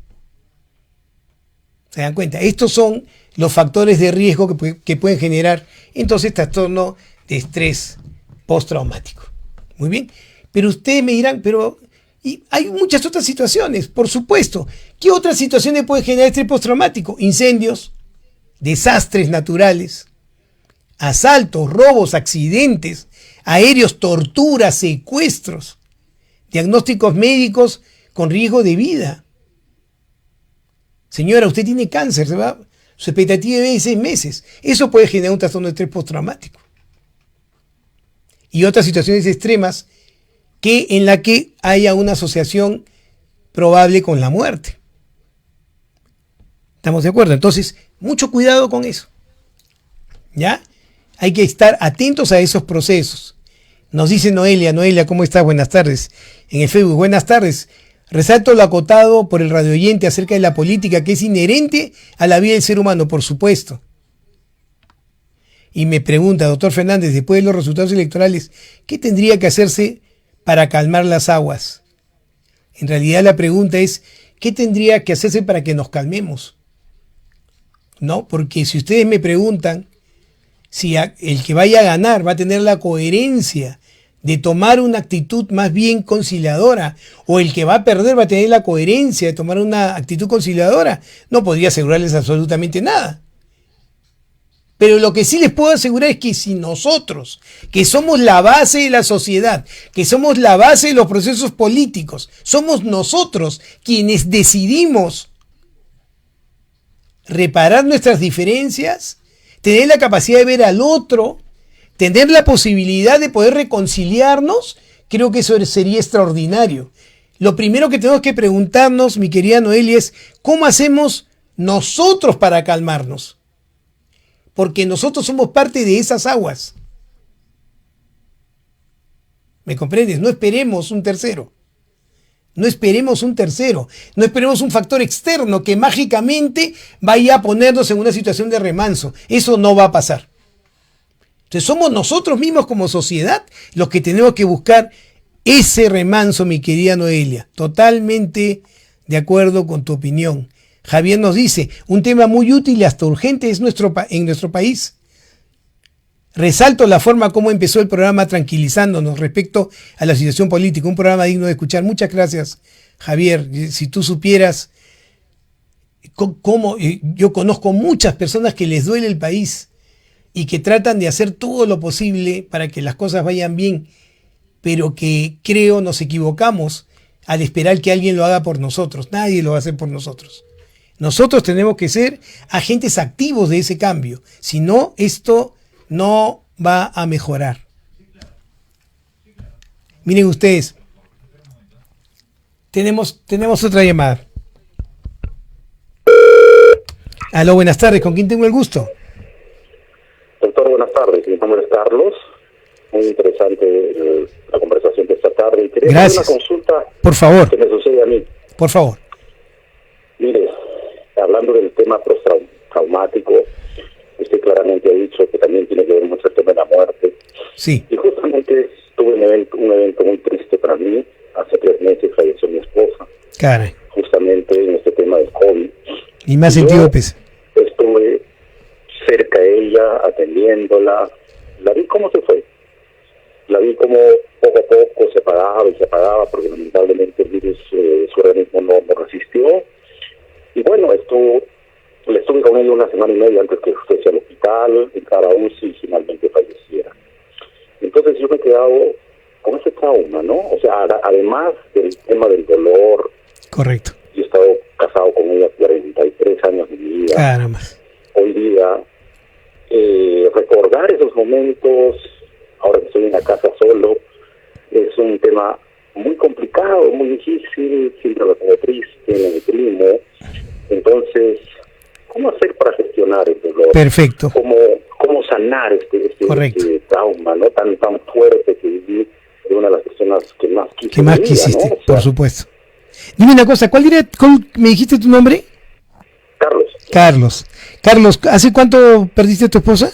¿Se dan cuenta? Estos son los factores de riesgo que pueden generar entonces trastorno de estrés postraumático. Muy bien. Pero ustedes me dirán, y hay muchas otras situaciones, por supuesto. ¿Qué otras situaciones pueden generar estrés postraumático? Incendios, desastres naturales, asaltos, robos, accidentes aéreos, torturas, secuestros, diagnósticos médicos con riesgo de vida. Señora, usted tiene cáncer, su expectativa de vida es 6 meses. Eso puede generar un trastorno de estrés postraumático. Y otras situaciones extremas en la que haya una asociación probable con la muerte. ¿Estamos de acuerdo? Entonces, mucho cuidado con eso. ¿Ya? Hay que estar atentos a esos procesos. Nos dice Noelia, ¿cómo estás? Buenas tardes. En el Facebook, buenas tardes. Resalto lo acotado por el radioyente acerca de la política que es inherente a la vida del ser humano, por supuesto. Y me pregunta, doctor Fernández, después de los resultados electorales, ¿qué tendría que hacerse para calmar las aguas? En realidad la pregunta es, ¿qué tendría que hacerse para que nos calmemos? ¿No? Porque si ustedes me preguntan si el que vaya a ganar va a tener la coherencia de tomar una actitud más bien conciliadora, o el que va a perder va a tener la coherencia de tomar una actitud conciliadora, no podría asegurarles absolutamente nada. Pero lo que sí les puedo asegurar es que si nosotros, que somos la base de la sociedad, que somos la base de los procesos políticos, somos nosotros quienes decidimos reparar nuestras diferencias, tener la capacidad de ver al otro, tener la posibilidad de poder reconciliarnos, creo que eso sería extraordinario. Lo primero que tenemos que preguntarnos, mi querida Noelia, es ¿cómo hacemos nosotros para calmarnos? Porque nosotros somos parte de esas aguas. ¿Me comprendes? No esperemos un tercero. No esperemos un tercero. No esperemos un factor externo que mágicamente vaya a ponernos en una situación de remanso. Eso no va a pasar. Entonces somos nosotros mismos como sociedad los que tenemos que buscar ese remanso, mi querida Noelia. Totalmente de acuerdo con tu opinión. Javier nos dice, un tema muy útil y hasta urgente es en nuestro país. Resalto la forma como empezó el programa tranquilizándonos respecto a la situación política. Un programa digno de escuchar. Muchas gracias, Javier. Si tú supieras cómo yo conozco muchas personas que les duele el país y que tratan de hacer todo lo posible para que las cosas vayan bien, pero que creo nos equivocamos al esperar que alguien lo haga por nosotros. Nadie lo va a hacer por nosotros. Nosotros tenemos que ser agentes activos de ese cambio. Si no, esto no va a mejorar. Miren ustedes, tenemos otra llamada. Aló, buenas tardes, ¿con quién tengo el gusto? Doctor, buenas tardes, mi nombre es Carlos. Muy interesante la conversación de esta tarde. Y quería hacer una consulta, por favor, que me sucede a mí. Por favor. Mire, hablando del tema postraumático, usted claramente ha dicho que también tiene que ver mucho el tema de la muerte. Sí. Y justamente tuve un evento muy triste para mí. Hace 3 meses falleció mi esposa. Caray. Justamente en este tema del COVID. Y me ha sentido pese. Estuve cerca de ella, atendiéndola. La vi cómo se fue. La vi como poco a poco se apagaba, porque lamentablemente el virus, su organismo no resistió. Y bueno, le estuve con ella 1 semana y media antes que fuese al hospital, en cada UCI, y finalmente falleciera. Entonces yo me he quedado con ese trauma, ¿no? O sea, además del tema del dolor. Correcto. Yo he estado casado con ella 43 años de mi vida. Caramba. Hoy día, recordar esos momentos, ahora que estoy en la casa solo, es un tema muy complicado, muy difícil, siempre me pongo triste, me deprimo. Entonces, ¿cómo hacer para gestionar el dolor? Perfecto. ¿Cómo sanar este trauma, no tan fuerte que viví de una de las personas que más quise? ¿Qué más quisiste? ¿No? O sea, por supuesto. Dime una cosa, ¿cuál me dijiste tu nombre? Carlos. Carlos, ¿hace cuánto perdiste a tu esposa?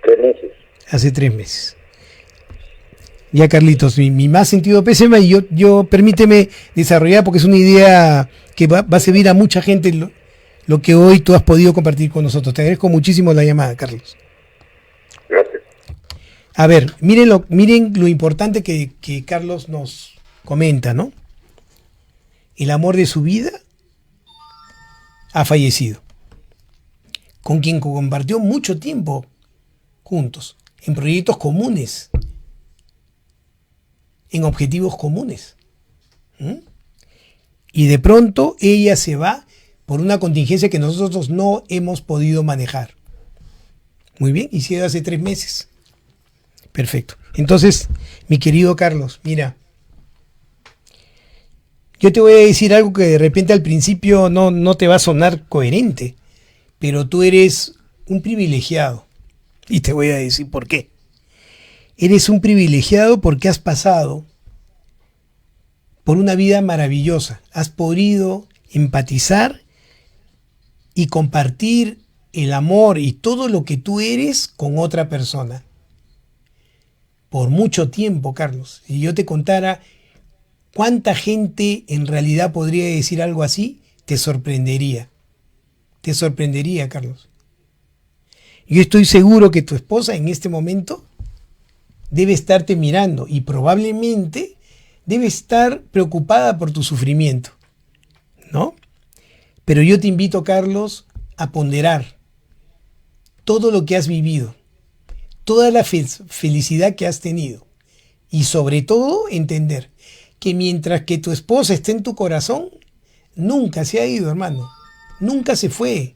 3 meses. Hace 3 meses. Ya, Carlitos, mi más sentido pésame, y yo permíteme desarrollar, porque es una idea que va a servir a mucha gente lo que hoy tú has podido compartir con nosotros. Te agradezco muchísimo la llamada, Carlos. Gracias. A ver, miren lo importante que Carlos nos comenta, ¿no? El amor de su vida ha fallecido, con quien compartió mucho tiempo juntos, en proyectos comunes, en objetivos comunes. Y de pronto ella se va por una contingencia que nosotros no hemos podido manejar. Muy bien, y se dio hace 3 meses. Perfecto. Entonces, mi querido Carlos, mira, yo te voy a decir algo que de repente al principio no te va a sonar coherente, pero tú eres un privilegiado. Y te voy a decir por qué. Eres un privilegiado porque has pasado por una vida maravillosa. Has podido empatizar y compartir el amor y todo lo que tú eres con otra persona. Por mucho tiempo, Carlos. Si yo te contara cuánta gente en realidad podría decir algo así, te sorprendería. Te sorprendería, Carlos. Yo estoy seguro que tu esposa en este momento debe estarte mirando y probablemente debe estar preocupada por tu sufrimiento, ¿no? Pero yo te invito, Carlos, a ponderar todo lo que has vivido, toda la felicidad que has tenido y sobre todo entender que mientras que tu esposa esté en tu corazón, nunca se ha ido, hermano, nunca se fue,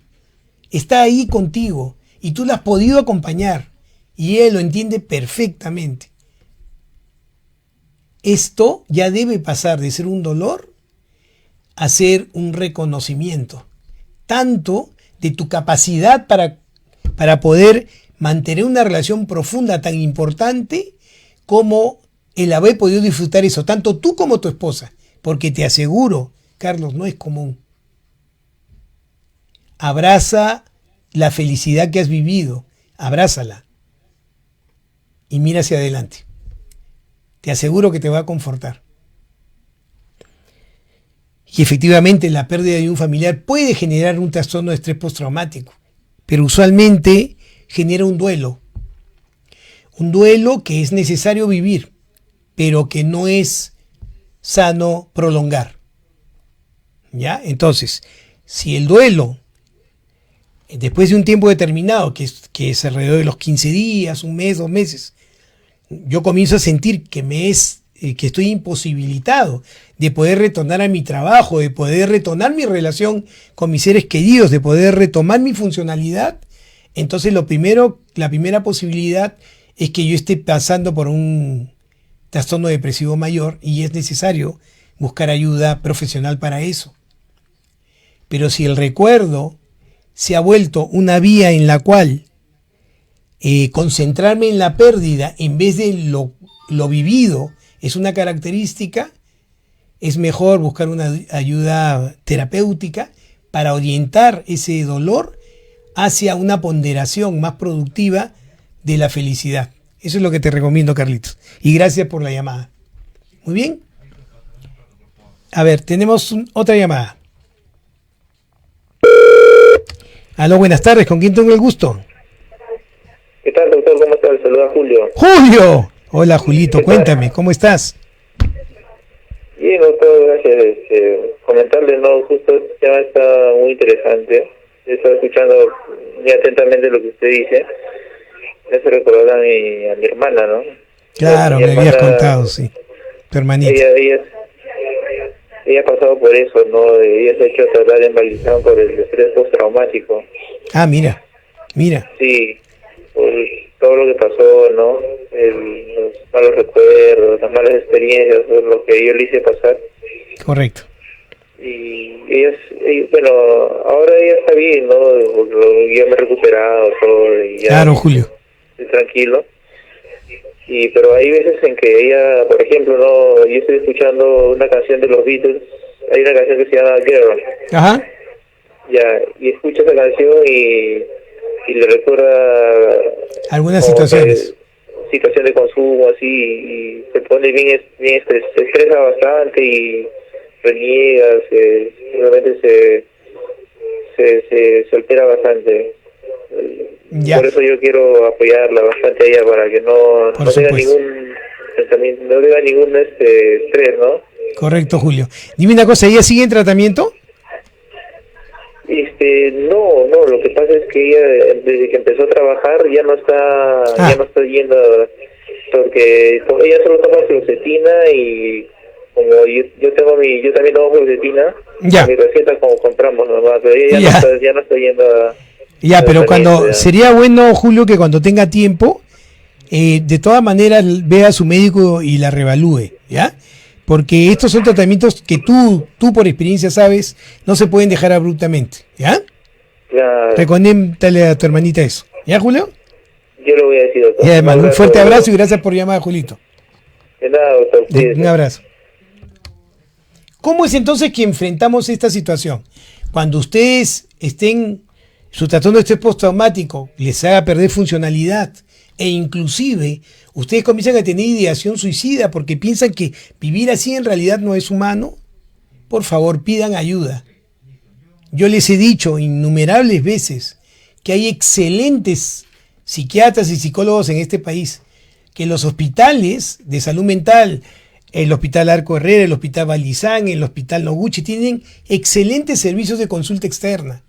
está ahí contigo y tú la has podido acompañar y él lo entiende perfectamente. esto ya debe pasar de ser un dolor a ser un reconocimiento, tanto de tu capacidad para poder mantener una relación profunda tan importante como el haber podido disfrutar eso, tanto tú como tu esposa, porque te aseguro, Carlos, no es común. Abraza la felicidad que has vivido, abrázala y mira hacia adelante. Te aseguro que te va a confortar. Y efectivamente la pérdida de un familiar puede generar un trastorno de estrés postraumático, pero usualmente genera un duelo que es necesario vivir, pero que no es sano prolongar. ¿Ya? Entonces, si el duelo, después de un tiempo determinado, que es alrededor de los 15 días, un mes, 2 meses, yo comienzo a sentir que estoy imposibilitado de poder retornar a mi trabajo, de poder retornar mi relación con mis seres queridos, de poder retomar mi funcionalidad, entonces la primera posibilidad es que yo esté pasando por un trastorno depresivo mayor y es necesario buscar ayuda profesional para eso. Pero si el recuerdo se ha vuelto una vía en la cual concentrarme en la pérdida en vez de lo vivido es una característica, es mejor buscar una ayuda terapéutica para orientar ese dolor hacia una ponderación más productiva de la felicidad. Eso es lo que te recomiendo, Carlitos. Y gracias por la llamada. Muy bien. A ver, tenemos otra llamada. Aló, buenas tardes. ¿Con quién tengo el gusto? ¿Qué tal, doctor? ¿Cómo estás? Saluda Julio. ¡Julio! Hola, Julito. Cuéntame, ¿cómo estás? Bien, doctor, gracias. Comentarle, no, justo el tema está muy interesante. Estaba escuchando muy atentamente lo que usted dice. Me hace recordar a mi hermana, ¿no? Claro, me habías contado, sí. Tu hermanita. Ella ha pasado por eso, ¿no? Ella se ha hecho tratar de invalidación por el estrés postraumático. Ah, mira. Sí, por todo lo que pasó, ¿no? Los malos recuerdos, las malas experiencias, lo que yo le hice pasar. Correcto. Y bueno, ahora ella está bien, ¿no? Yo me he recuperado todo y ya. Claro, Julio. Estoy tranquilo. Pero hay veces en que ella, por ejemplo, no, yo estoy escuchando una canción de los Beatles, hay una canción que se llama Girl. Ajá. Ya, y escucho esa canción y le recuerda algunas situaciones. Situación de consumo, así, y se pone bien se estresa bastante y reniega, realmente se altera bastante. Ya. Por eso yo quiero apoyarla bastante a ella para que no tenga ningún pensamiento, no tenga ningún estrés, ¿no? Correcto, Julio. Dime una cosa, ¿ella sigue en tratamiento? No, lo que pasa es que ella desde que empezó a trabajar ya no está yendo, porque ella solo toma fluoxetina y como yo también tomo fluoxetina, mi receta como compramos nomás, pero ella ya no está yendo a... Ya, pero sería bueno, Julio, que cuando tenga tiempo, de todas maneras vea a su médico y la reevalúe, ¿ya? Porque estos son tratamientos que tú por experiencia sabes, no se pueden dejar abruptamente, ¿ya? Claro. Recomiéndale a tu hermanita eso, ¿ya, Julio? Yo lo voy a decir, doctor. Y además, un fuerte abrazo y gracias por llamar, Julito. De nada, doctor. Un abrazo. ¿Cómo es entonces que enfrentamos esta situación? Cuando ustedes su trastorno de estrés postraumático les haga perder funcionalidad e inclusive ustedes comienzan a tener ideación suicida porque piensan que vivir así en realidad no es humano, por favor pidan ayuda. Yo les he dicho innumerables veces que hay excelentes psiquiatras y psicólogos en este país, que los hospitales de salud mental, el Hospital Arco Herrera, el Hospital Valdizán, el Hospital Noguchi, tienen excelentes servicios de consulta externa,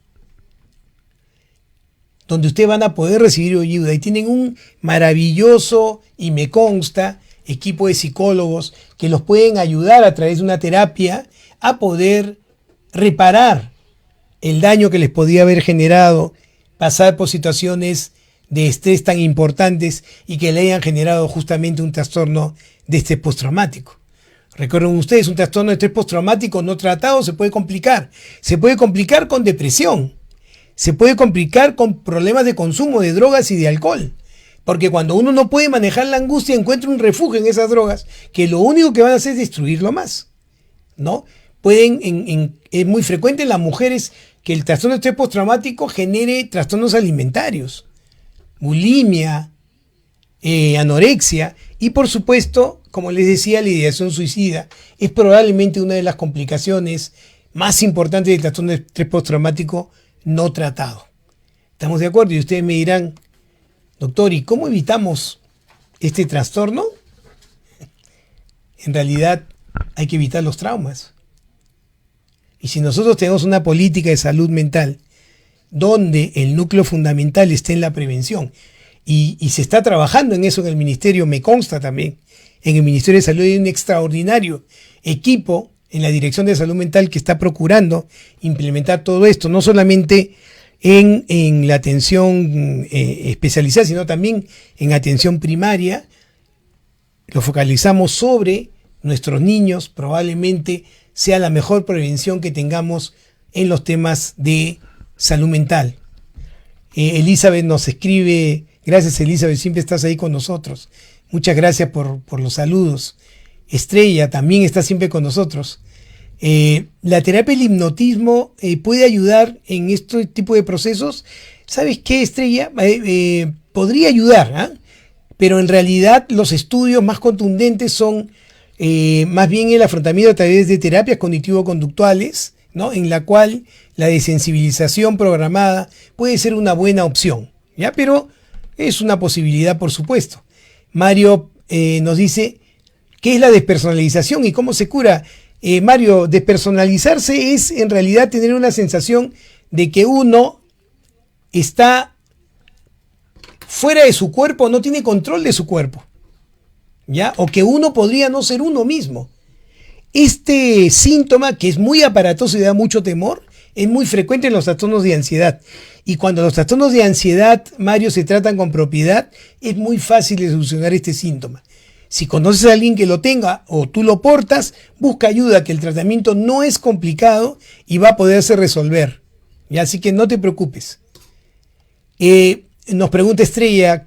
donde ustedes van a poder recibir ayuda y tienen un maravilloso, y me consta, equipo de psicólogos que los pueden ayudar a través de una terapia a poder reparar el daño que les podía haber generado pasar por situaciones de estrés tan importantes y que le hayan generado justamente un trastorno de estrés postraumático. Recuerden ustedes, un trastorno de estrés postraumático no tratado se puede complicar. Se puede complicar con depresión. Se puede complicar con problemas de consumo de drogas y de alcohol. Porque cuando uno no puede manejar la angustia, encuentra un refugio en esas drogas, que lo único que van a hacer es destruirlo más, ¿no? Es muy frecuente en las mujeres que el trastorno de estrés postraumático genere trastornos alimentarios, bulimia, anorexia y por supuesto, como les decía, la ideación suicida es probablemente una de las complicaciones más importantes del trastorno de estrés postraumático no tratado. ¿Estamos de acuerdo? Y ustedes me dirán, doctor, ¿y cómo evitamos este trastorno? En realidad hay que evitar los traumas. Y si nosotros tenemos una política de salud mental donde el núcleo fundamental esté en la prevención, y se está trabajando en eso en el ministerio, me consta también, en el Ministerio de Salud hay un extraordinario equipo en la Dirección de Salud Mental que está procurando implementar todo esto, no solamente en la atención especializada, sino también en atención primaria. Lo focalizamos sobre nuestros niños, probablemente sea la mejor prevención que tengamos en los temas de salud mental. Elizabeth nos escribe, gracias Elizabeth, siempre estás ahí con nosotros. Muchas gracias por los saludos. Estrella también está siempre con nosotros. La terapia del hipnotismo puede ayudar en este tipo de procesos. ¿Sabes qué, Estrella? Podría ayudar, pero en realidad los estudios más contundentes son más bien el afrontamiento a través de terapias cognitivo-conductuales, ¿no? En la cual la desensibilización programada puede ser una buena opción, ¿ya? Pero es una posibilidad, por supuesto. Mario nos dice, ¿qué es la despersonalización y cómo se cura? Mario, despersonalizarse es en realidad tener una sensación de que uno está fuera de su cuerpo, no tiene control de su cuerpo, ¿ya? O que uno podría no ser uno mismo. Este síntoma, que es muy aparatoso y da mucho temor, es muy frecuente en los trastornos de ansiedad. Y cuando los trastornos de ansiedad, Mario, se tratan con propiedad, es muy fácil de solucionar este síntoma. Si conoces a alguien que lo tenga o tú lo portas, busca ayuda, que el tratamiento no es complicado y va a poderse resolver. ¿Ya? Así que no te preocupes. Nos pregunta Estrella,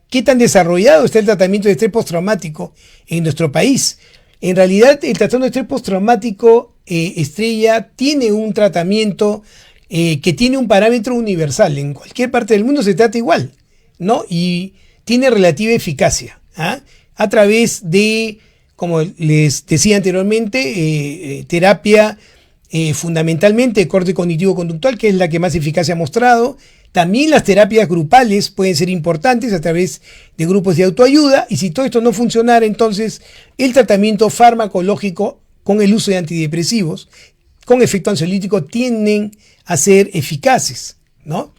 ¿qué tan desarrollado está el tratamiento de estrés postraumático en nuestro país? En realidad, el trastorno de estrés postraumático, Estrella, tiene un tratamiento que tiene un parámetro universal. En cualquier parte del mundo se trata igual, ¿no? Y tiene relativa eficacia, a través de, como les decía anteriormente, terapia fundamentalmente de corte cognitivo-conductual, que es la que más eficacia ha mostrado. También las terapias grupales pueden ser importantes a través de grupos de autoayuda, y si todo esto no funcionara, entonces el tratamiento farmacológico con el uso de antidepresivos con efecto ansiolítico tienden a ser eficaces, ¿no?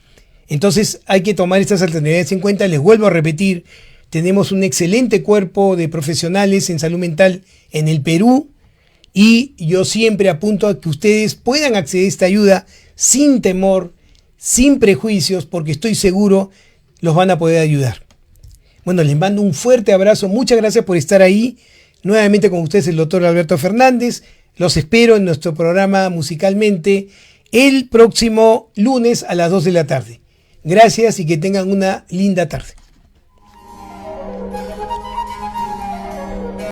Entonces hay que tomar estas alternativas en cuenta. Les vuelvo a repetir, tenemos un excelente cuerpo de profesionales en salud mental en el Perú, y yo siempre apunto a que ustedes puedan acceder a esta ayuda sin temor, sin prejuicios, porque estoy seguro los van a poder ayudar. Bueno, les mando un fuerte abrazo. Muchas gracias por estar ahí. Nuevamente con ustedes el doctor Alberto Fernández. Los espero en nuestro programa Musicalmente el próximo lunes a las 2 de la tarde. Gracias y que tengan una linda tarde.